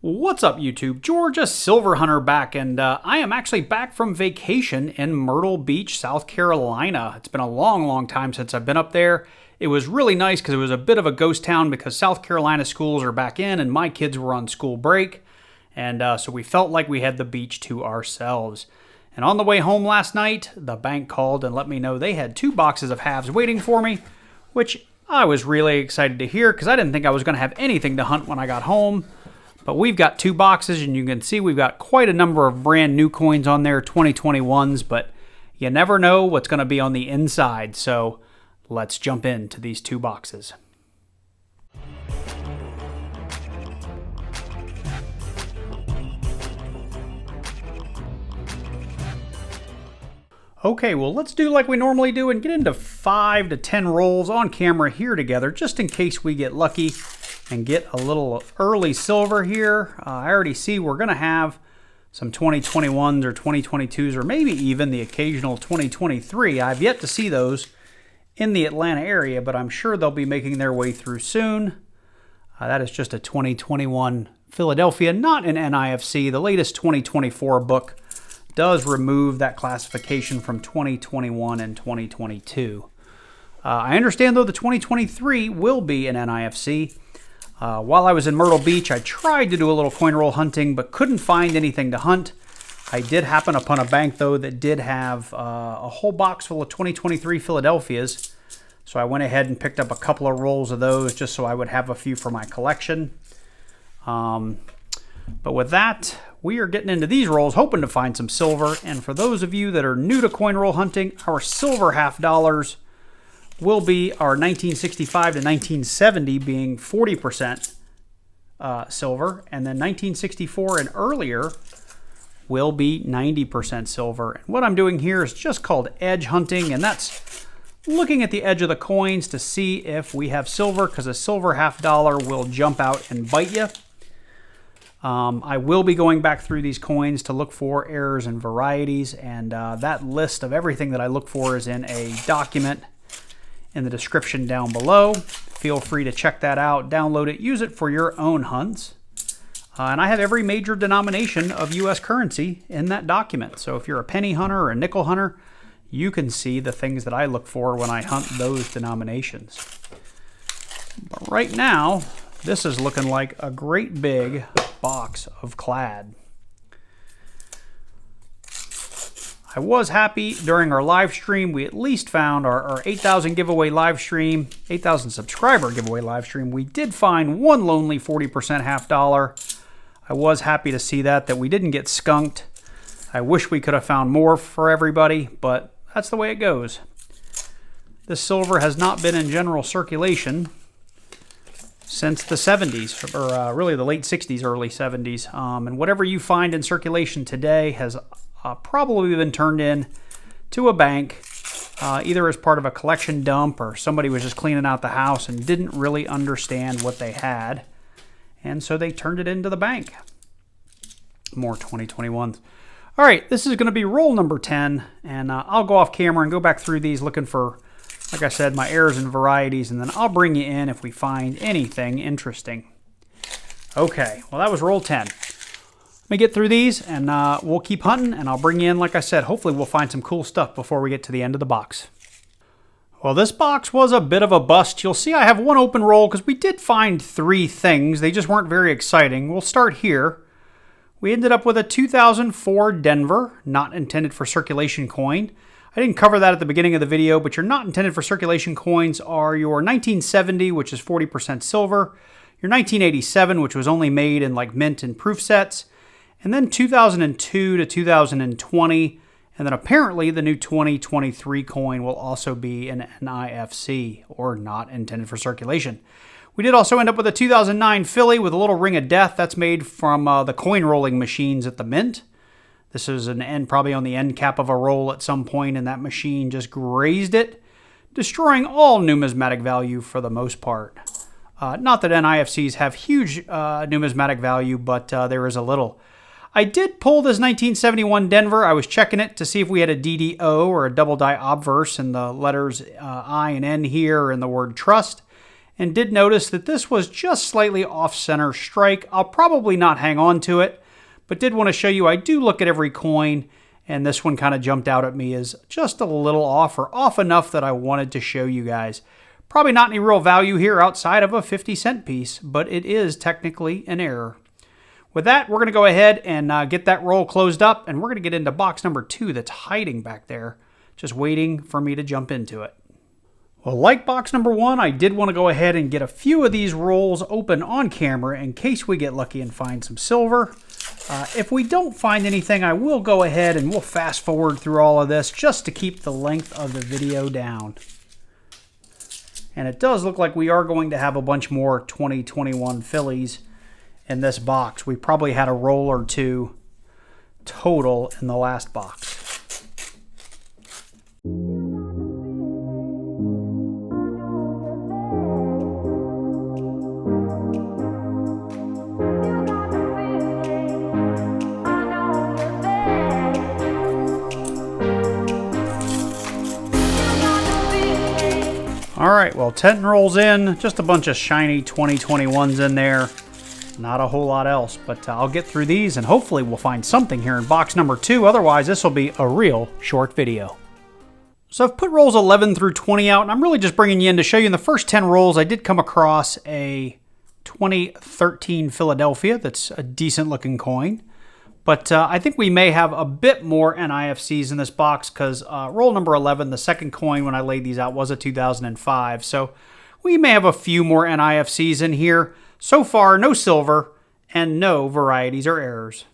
What's up, YouTube? Georgia Silverhunter back, and I am actually back from vacation in Myrtle Beach, South Carolina. It's been a long time since I've been up there. It was really nice because it was a bit of a ghost town because South Carolina schools are back in and my kids were on school break. And so we felt like we had the beach to ourselves. And on the way home last night, the bank called and let me know they had 2 boxes of halves waiting for me, which I was really excited to hear because I didn't think I was going to have anything to hunt when I got home. But we've got 2 boxes, and you can see we've got quite a number of brand new coins on there, 2021s, but you never know what's going to be on the inside. So let's jump into these 2 boxes. Okay, well, let's do like we normally do and get into 5 to 10 rolls on camera here together, just in case we get lucky and get a little early silver here. I already see we're going to have some 2021s or 2022s or maybe even the occasional 2023. I've yet to see those in the Atlanta area, but I'm sure they'll be making their way through soon. That is just a 2021 Philadelphia, not an NIFC. The latest 2024 book does remove that classification from 2021 and 2022. I understand, though, the 2023 will be an NIFC. While I was in Myrtle Beach, I tried to do a little coin roll hunting, but couldn't find anything to hunt. I did happen upon a bank, though, that did have a whole box full of 2023 Philadelphias. So I went ahead and picked up a couple of rolls of those just so I would have a few for my collection. But with that, we are getting into these rolls, hoping to find some silver. And for those of you that are new to coin roll hunting, our silver half dollars will be our 1965 to 1970 being 40% silver, and then 1964 and earlier will be 90% silver. And what I'm doing here is just called edge hunting, and that's looking at the edge of the coins to see if we have silver, because a silver half dollar will jump out and bite you. I will be going back through these coins to look for errors and varieties, and that list of everything that I look for is in a document in the description down below. Feel free to check that out, download it, use it for your own hunts. And I have every major denomination of U.S. currency in that document. So if you're a penny hunter or a nickel hunter, you can see the things that I look for when I hunt those denominations. But right now, this is looking like a great big box of clad. I was happy during our live stream. We at least found our 8,000 giveaway live stream, 8,000 subscriber giveaway live stream. We did find one lonely 40% half dollar. I was happy to see that we didn't get skunked. I wish we could have found more for everybody, but that's the way it goes. This silver has not been in general circulation since the 70s, or really the late 60s, early 70s. And whatever you find in circulation today has probably been turned in to a bank, either as part of a collection dump or somebody was just cleaning out the house and didn't really understand what they had, and so they turned it into the bank. More 2021s. All right, this is going to be roll number 10, and I'll go off camera and go back through these looking for, like I said, my errors and varieties, and then I'll bring you in if we find anything interesting. Okay, well, that was roll 10. Let me get through these, and we'll keep hunting, and I'll bring you in, like I said. Hopefully we'll find some cool stuff before we get to the end of the box. Well, this box was a bit of a bust. You'll see I have one open roll because we did find 3 things. They just weren't very exciting. We'll start here. We ended up with a 2004 Denver, not intended for circulation coin. I didn't cover that at the beginning of the video, but your not intended for circulation coins are your 1970, which is 40% silver, your 1987, which was only made in like mint and proof sets, and then 2002 to 2020, and then apparently the new 2023 coin will also be an NIFC, or not intended for circulation. We did also end up with a 2009 Philly with a little ring of death. That's made from the coin rolling machines at the mint. This is an end, probably on the end cap of a roll at some point, and that machine just grazed it, destroying all numismatic value for the most part. Not that NIFCs have huge numismatic value, but there is a little. I did pull this 1971 Denver. I was checking it to see if we had a DDO or a double die obverse in the letters I and N here and the word trust. and did notice that this was just slightly off-center strike. I'll probably not hang on to it, but did want to show you I do look at every coin, and this one kind of jumped out at me as just a little off, or off enough that I wanted to show you guys. Probably not any real value here outside of a 50-cent piece, but it is technically an error. With that, we're going to go ahead and get that roll closed up, and we're going to get into box number 2 that's hiding back there, just waiting for me to jump into it. Well, like box number 1, I did want to go ahead and get a few of these rolls open on camera in case we get lucky and find some silver. If we don't find anything, I will go ahead and we'll fast forward through all of this just to keep the length of the video down. And it does look like we are going to have a bunch more 2021 Phillies in this box. We probably had a roll or two total in the last box. All right, well, 10 rolls in, just a bunch of shiny 2021s in there. Not a whole lot else, but I'll get through these and hopefully we'll find something here in box number 2. Otherwise, this will be a real short video. So I've put rolls 11 through 20 out, and I'm really just bringing you in to show you in the first 10 rolls, I did come across a 2013 Philadelphia. That's a decent looking coin. But I think we may have a bit more NIFCs in this box because roll number 11, the second coin when I laid these out, was a 2005. So we may have a few more NIFCs in here. So far, no silver and no varieties or errors.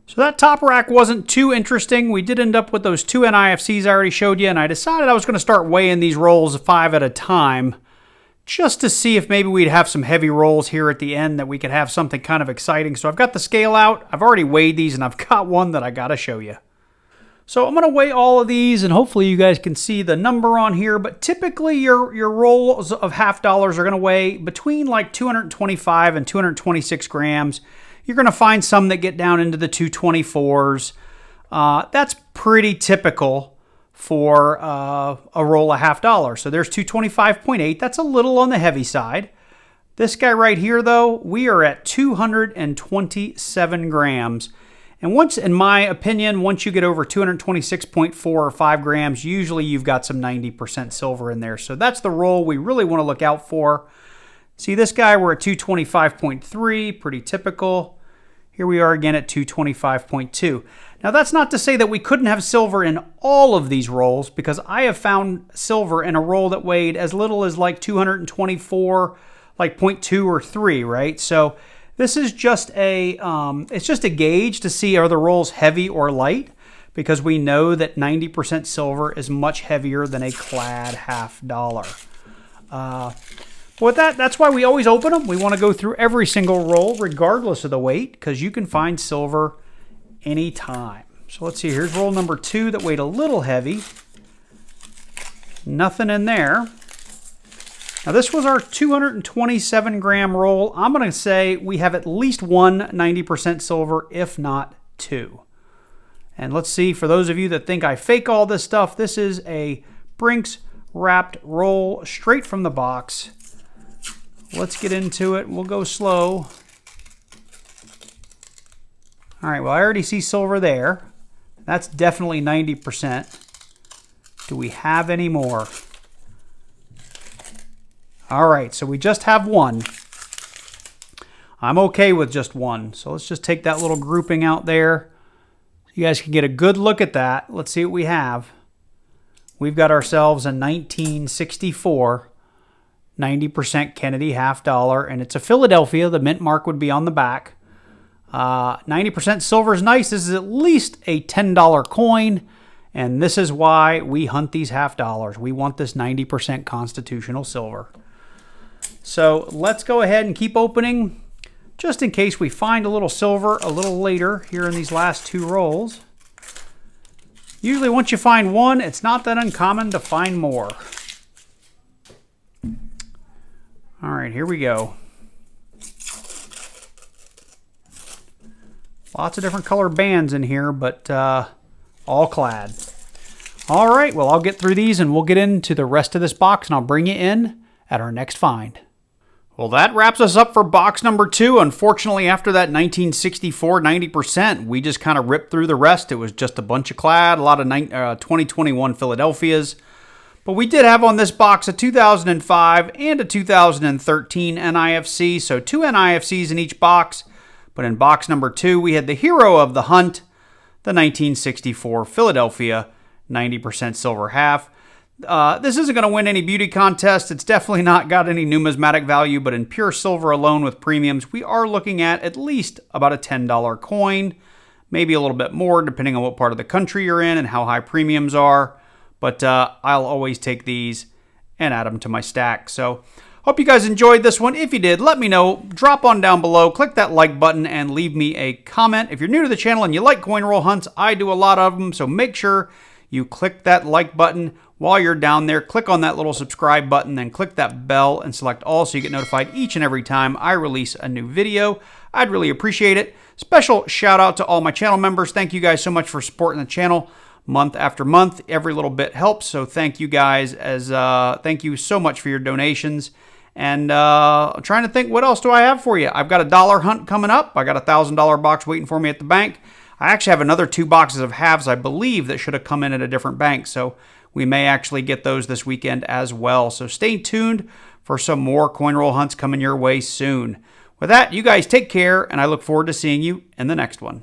So that top rack wasn't too interesting. We did end up with those 2 NIFCs I already showed you, and I decided I was going to start weighing these rolls 5 at a time just to see if maybe we'd have some heavy rolls here at the end that we could have something kind of exciting. So I've got the scale out. I've already weighed these, and I've got one that I got to show you. So I'm going to weigh all of these, and hopefully you guys can see the number on here. But typically your rolls of half dollars are going to weigh between like 225 and 226 grams. You're going to find some that get down into the 224s. That's pretty typical for a roll of half dollar. So there's 225.8. That's a little on the heavy side. This guy right here, though, we are at 227 grams. And once, in my opinion, once you get over 226.4 or 5 grams, usually you've got some 90% silver in there. So that's the roll we really want to look out for. See, this guy, we're at 225.3, pretty typical. Here we are again at 225.2. Now, that's not to say that we couldn't have silver in all of these rolls, because I have found silver in a roll that weighed as little as like 224, like 0.2 or 3, right? So this is just it's just a gauge to see are the rolls heavy or light, because we know that 90% silver is much heavier than a clad half dollar. With that, that's why we always open them. We want to go through every single roll, regardless of the weight, because you can find silver anytime. So let's see, here's roll number 2 that weighed a little heavy. Nothing in there. Now this was our 227 gram roll. I'm going to say we have at least one 90% silver, if not 2. And let's see, for those of you that think I fake all this stuff, this is a Brinks wrapped roll straight from the box. Let's get into it. We'll go slow. All right, well, I already see silver there. That's definitely 90%. Do we have any more? All right, so we just have one. I'm okay with just one. So let's just take that little grouping out there. You guys can get a good look at that. Let's see what we have. We've got ourselves a 1964 90% Kennedy half dollar, and it's a Philadelphia. The mint mark would be on the back. 90% silver is nice. This is at least a $10 coin, and this is why we hunt these half dollars. We want this 90% constitutional silver. So let's go ahead and keep opening, just in case we find a little silver a little later here in these last 2 rolls. Usually once you find one, it's not that uncommon to find more. All right, here we go. Lots of different color bands in here, but all clad. All right, well, I'll get through these and we'll get into the rest of this box, and I'll bring you in at our next find. Well, that wraps us up for box number 2. Unfortunately, after that 1964 90%, we just kind of ripped through the rest. It was just a bunch of clad, a lot of 2021 Philadelphias. But we did have on this box a 2005 and a 2013 NIFC, so 2 NIFCs in each box. But in box number 2, we had the hero of the hunt, the 1964 Philadelphia 90% silver half. This isn't going to win any beauty contest. It's definitely not got any numismatic value, but in pure silver alone with premiums, we are looking at least about a $10 coin, maybe a little bit more depending on what part of the country you're in and how high premiums are. But I'll always take these and add them to my stack. So hope you guys enjoyed this one. If you did, let me know. Drop on down below, click that like button, and leave me a comment. If you're new to the channel and you like coin roll hunts, I do a lot of them, so make sure you click that like button. While you're down there, click on that little subscribe button, then click that bell and select all so you get notified each and every time I release a new video. I'd really appreciate it. Special shout out to all my channel members. Thank you guys so much for supporting the channel month after month. Every little bit helps, so thank you guys. Thank you so much for your donations. And I'm trying to think, what else do I have for you? I've got a dollar hunt coming up. I got a $1,000 box waiting for me at the bank. I actually have another 2 boxes of halves, I believe, that should have come in at a different bank. So we may actually get those this weekend as well. So stay tuned for some more coin roll hunts coming your way soon. With that, you guys take care, and I look forward to seeing you in the next one.